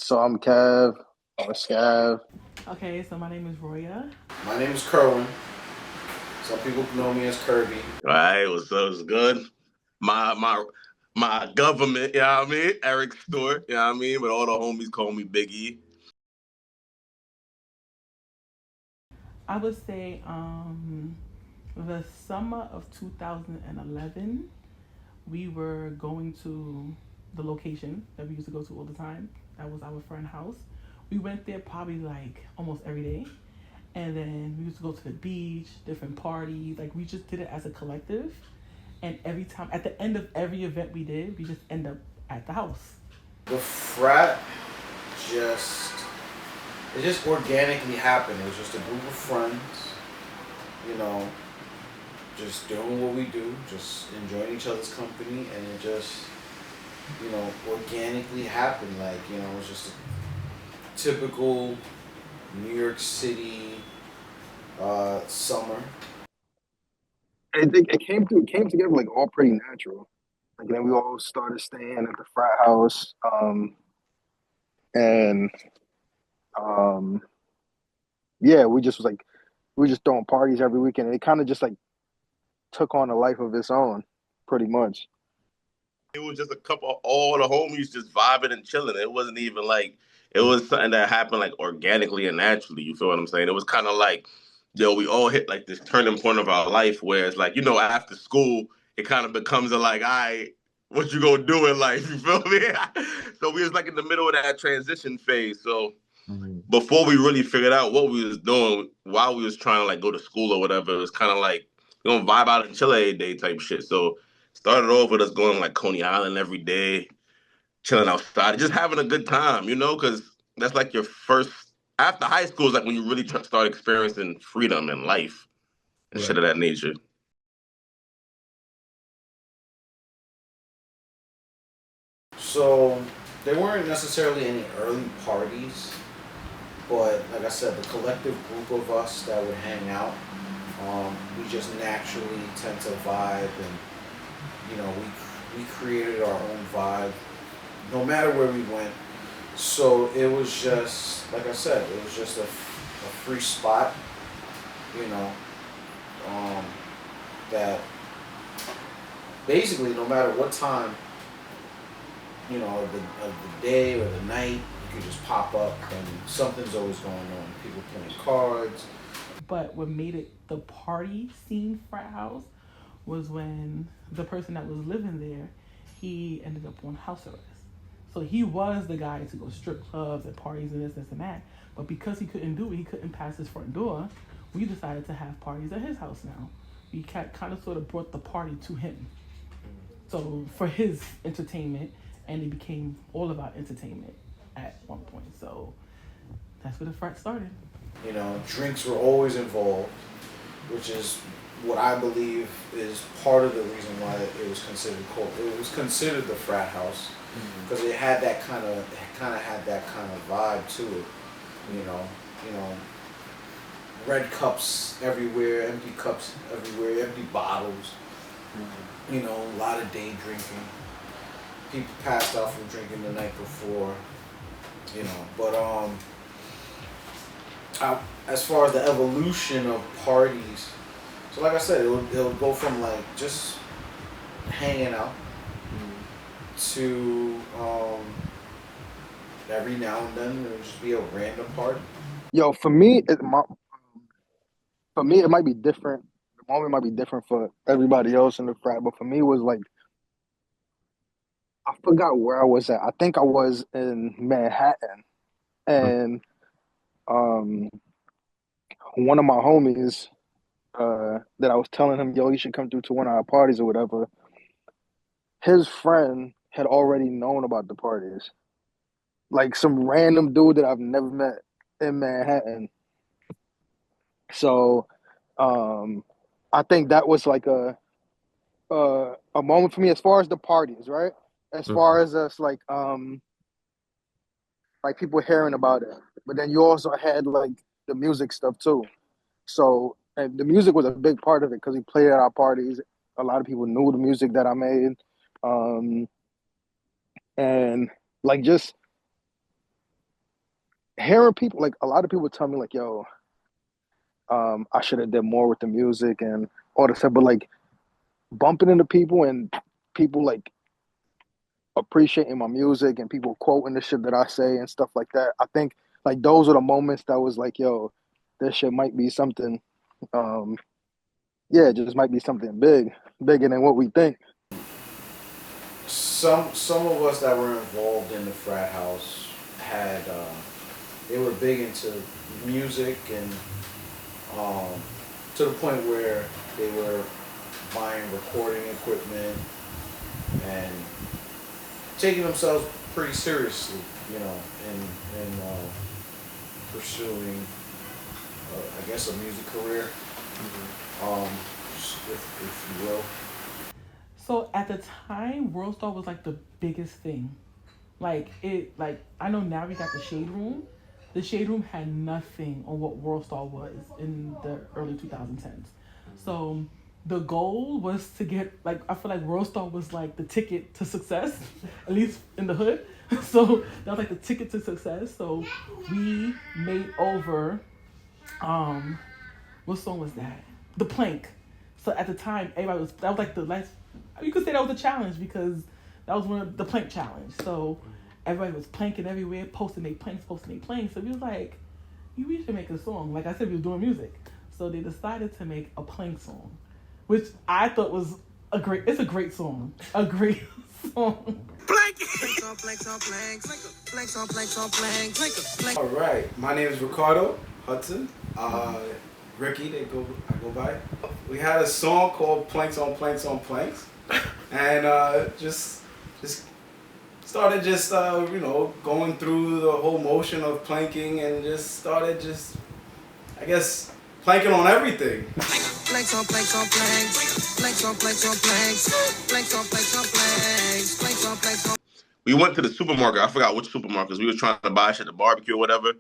So I'm Kev. I'm a Scav. Okay, so my name is Roya. My name is Kerwin. Some people know me as Kirby. All right, was good. My government, you know what I mean? Eric Stewart, you know what I mean? But all the homies call me Big E. I would say the summer of 2011, we were going to the location that we used to go to all the time. That was our friend house. We went there probably like almost every day. And then we used to go to the beach, different parties. Like we just did it as a collective. And every time, at the end of every event we did, we just end up at the house. The frat just it just organically happened. It was just a group of friends, you know, just doing what we do, just enjoying each other's company, and it just, organically happened. Like, it was just a typical New York City summer. It came together like all pretty natural. Like then we all started staying at the frat house, and um, yeah, we just throwing parties every weekend. And it kind of just like took on a life of its own, pretty much. It was just a couple of all the homies just vibing and chilling. It wasn't even like it was something that happened like organically and naturally. You feel what I'm saying? It was kind of like, we all hit like this turning point of our life where it's like, after school, it kind of becomes a like, what you gonna do in life? You feel me? So we was like in the middle of that transition phase. So before we really figured out what we was doing while we was trying to like go to school or whatever, it was kind of like vibe out and chill every day type shit. So started off with us going to like Coney Island every day, chilling outside, just having a good time, because that's like your first after high school is like when you really start experiencing freedom in life and shit Right. of that nature. So there weren't necessarily any early parties, but like I said, the collective group of us that would hang out, we just naturally tend to vibe, and we created our own vibe, no matter where we went. So it was just like I said, it was just a free spot, you know, um, that basically no matter what time, of the day or the night, you could just pop up and something's always going on. People playing cards. But what made it the party scene frat house was when the person that was living there, he ended up on house arrest. So he was the guy to go strip clubs and parties and this and that. But because he couldn't do it, he couldn't pass his front door. We decided to have parties at his house now. We kind of sort of brought the party to him. So for his entertainment, and it became all about entertainment at one point. So that's where the frat started. Drinks were always involved, which is what I believe is part of the reason why it was considered cold. It was considered the frat house because it had that had that kind of vibe to it. You know, you know, red cups everywhere, empty cups everywhere, empty bottles. A lot of day drinking. People passed out from drinking the night before. But as far as the evolution of parties, so like I said, it would go from like just hanging out to every now and then there would just be a random party. Yo, for me, it might be different. The moment might be different for everybody else in the frat, but for me, it was like I forgot where I was at. I think I was in Manhattan, and um, one of my homies that I was telling him, "Yo, you should come through to one of our parties or whatever." His friend had already known about the parties, like some random dude that I've never met in Manhattan. So, um, I think that was like a moment for me as far as the parties, right? As far as us like people hearing about it. But then you also had like the music stuff too. So and the music was a big part of it because we played at our parties. A lot of people knew the music that I made, and like just hearing people, like a lot of people tell me like, yo, I should have did more with the music and all this stuff, but like bumping into people and people like appreciating my music and people quoting the shit that I say and stuff like that. I think like those are the moments that was like, yo, this shit might be something. Um, yeah, it just might be something big, bigger than what we think. Some of us that were involved in the frat house had they were big into music and to the point where they were buying recording equipment and taking themselves pretty seriously, you know, in pursuing, I guess, a music career, if you will. So at the time, World Star was like the biggest thing. Like I know now we got the Shade Room. The Shade Room had nothing on what World Star was in the early 2010s. So the goal was to get like I feel like World Star was like the ticket to success, at least in the hood. So that was like the ticket to success. So we made over what song was that? The Plank. So at the time, everybody was that was like the last. You could say that was a challenge because that was one of the plank challenge. So everybody was planking everywhere, posting their planks, posting their planks. So we was like, we should make a song. Like I said, we was doing music. So they decided to make a plank song, which I thought was it's a great song. A great song. Planks on planks on planks. Planks on planks on planks. All right, my name is Ricardo Hudson. Ricky, I go by. We had a song called Planks on Planks on Planks, and just started going through the whole motion of planking and just started I guess planking on everything. Planks on planks on planks. Planks on planks on planks. Planks on planks on planks. Planks on planks on. We went to the supermarket. I forgot which supermarket. We were trying to buy shit at the barbecue or whatever.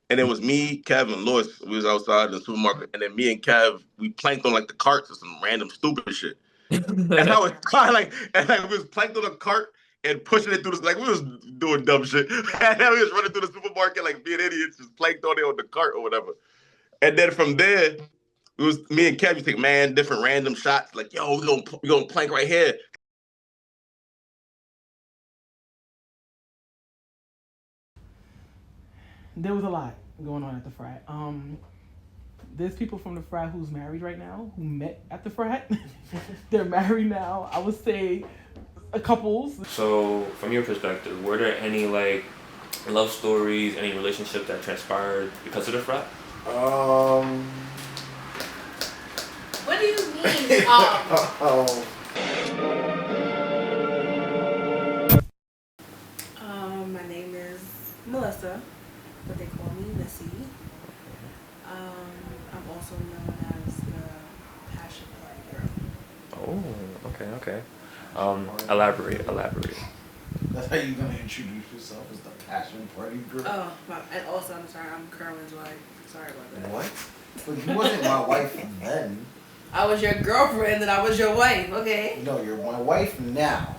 And it was me, Kev, and Lois. We was outside the supermarket. And then me and Kev, we planked on like the carts or some random stupid shit. And I was we was planked on a cart and pushing it through the, like we was doing dumb shit. And then we was running through the supermarket like being idiots, just planked on it on the cart or whatever. And then from there, it was me and Kev, we take different random shots, like, yo, we gonna plank right here. There was a lot going on at the frat. There's people from the frat who's married right now who met at the frat. They're married now. I would say a couples. So, from your perspective, were there any like love stories, any relationship that transpired because of the frat? What do you mean? My name is Melissa, but they call me Missy. I'm also known as the Passion Party Girl. Oh, okay. Elaborate. That's how you're gonna introduce yourself as the Passion Party Girl. Oh, and also I'm sorry, I'm Kerwin's wife. Sorry about that. What? But you wasn't my wife then. I was your girlfriend and I was your wife, okay? No, you're my wife now,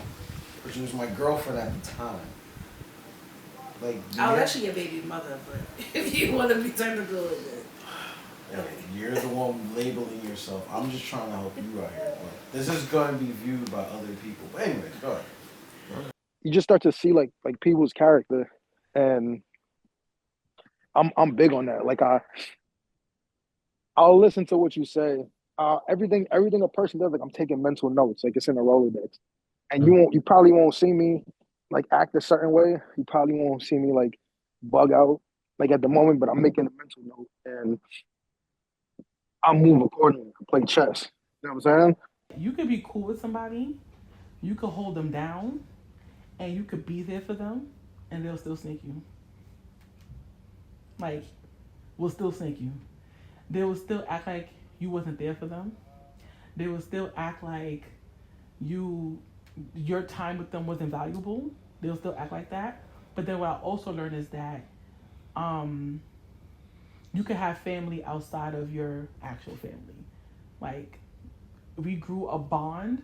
but you was my girlfriend at the time. Like I was actually your baby mother, but if you want to be technical with it. You're the one labeling yourself. I'm just trying to help you out here. But this is going to be viewed by other people. But anyway, go ahead. You just start to see like people's character, and I'm big on that. Like I'll listen to what you say. Everything a person does, like I'm taking mental notes, like it's in a Rolodex. And you probably won't see me like act a certain way. You probably won't see me like bug out like at the moment, but I'm making a mental note and I'll move accordingly. I play chess. You know what I'm saying? You could be cool with somebody, you could hold them down, and you could be there for them, and they'll still snake you. Like, will still snake you. They will still act like you wasn't there for them. They will still act like your time with them wasn't valuable. They'll still act like that. But then what I also learned is that you can have family outside of your actual family. Like, we grew a bond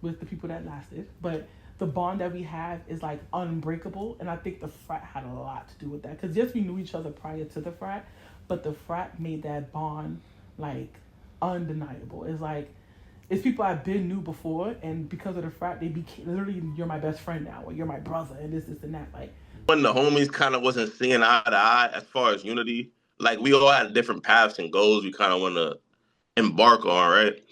with the people that lasted, but the bond that we have is like unbreakable, and I think the frat had a lot to do with that. Because yes, we knew each other prior to the frat, but the frat made that bond like undeniable. It's like it's people I've been knew before, and because of the frat, they became literally you're my best friend now, or you're my brother, and this and that. Like When the homies kind of wasn't seeing eye to eye as far as unity, like we all had different paths and goals we kind of want to embark on, right?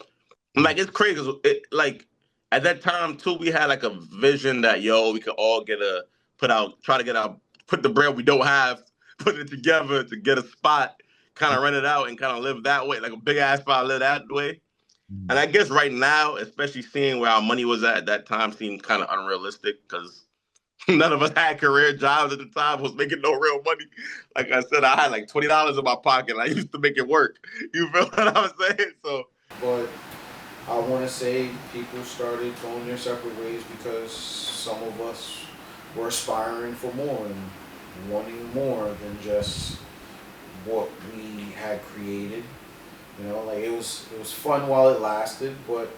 Like it's crazy 'cause like at that time too, we had like a vision that we could all try to get out, put the bread we don't have, put it together to get a spot, kind of rent it out and kind of live that way, like a big ass spot, live that way. And I guess right now, especially seeing where our money was at that time, seemed kind of unrealistic because none of us had career jobs at the time, was making no real money. Like I said, I had like $20 in my pocket. And I used to make it work. You feel what I'm saying? So, But I want to say people started going their separate ways because some of us were aspiring for more and wanting more than just what we had created. You know, like it was fun while it lasted, but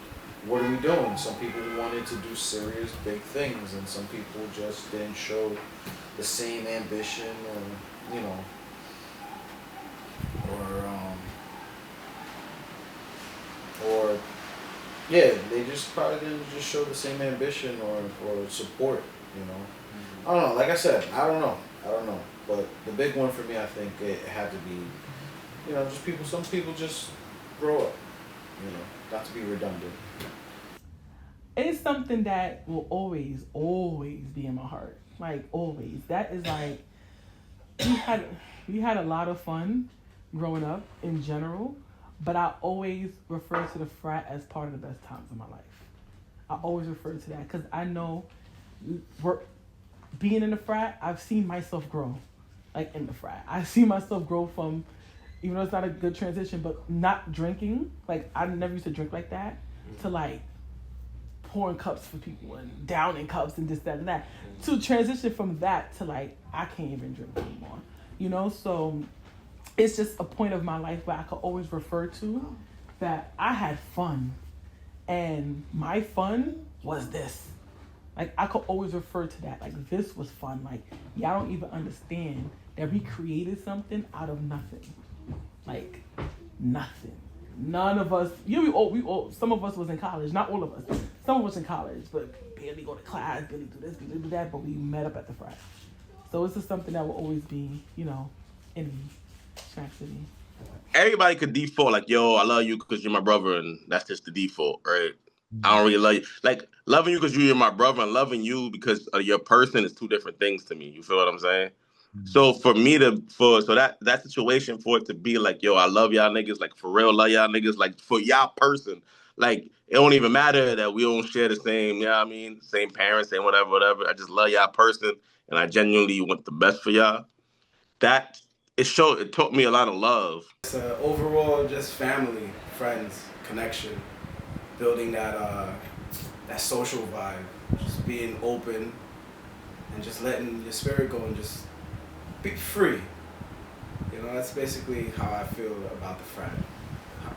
what are we doing? Some people wanted to do serious big things, and some people just didn't show the same ambition, or or yeah, they just probably didn't just show the same ambition or support. You know, I don't know. Like I said, I don't know. But the big one for me, I think it had to be, just people. Some people just grow up. Not to be redundant. it's something that will always, always be in my heart. Like always. That is like we had a lot of fun growing up in general, but I always refer to the frat as part of the best times of my life. I always refer to that because I know being in the frat, I've seen myself grow. Like in the frat, I see myself grow from, even though it's not a good transition, but not drinking. Like I never used to drink like that, to like pouring cups for people and downing cups and this, that, and that. To transition from that to like I can't even drink anymore. So it's just a point of my life where I could always refer to that I had fun, and my fun was this. Like I could always refer to that. Like this was fun. Like y'all don't even understand that we created something out of nothing. Like nothing. None of us. We all. Some of us was in college. Not all of us. Some of us in college, but barely go to class, barely do this, barely do that. But we met up at the frat. So it's just something that will always be, in Track City. everybody could default like, yo, I love you because you're my brother, and that's just the default, right? I don't really love you. Like, loving you because you're my brother and loving you because your person is two different things to me. You feel what I'm saying? So for me so that situation, for it to be like, yo, I love y'all niggas, like for real, love y'all niggas, like for y'all person, like it don't even matter that we don't share the same, same parents, same whatever. I just love y'all person, and I genuinely want the best for y'all. That it taught me a lot of love. It's overall just family, friends, connection, building that social vibe, just being open and just letting your spirit go and just be free. That's basically how I feel about the frat.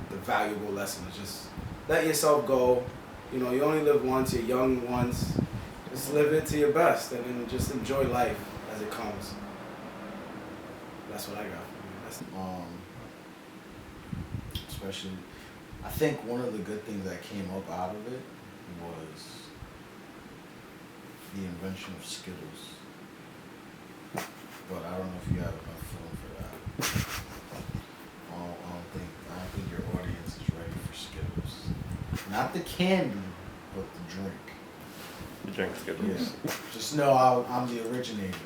The valuable lesson is just let yourself go. You only live once, you're young once. Just live it to your best and then just enjoy life as it comes. That's what I got. Especially, I think one of the good things that came up out of it was the invention of Skittles. But I don't know if you have enough film for that. I don't think your audience is ready for Skittles. Not the candy, but the drink. The drink Skittles. Yeah. Just know I'm the originator.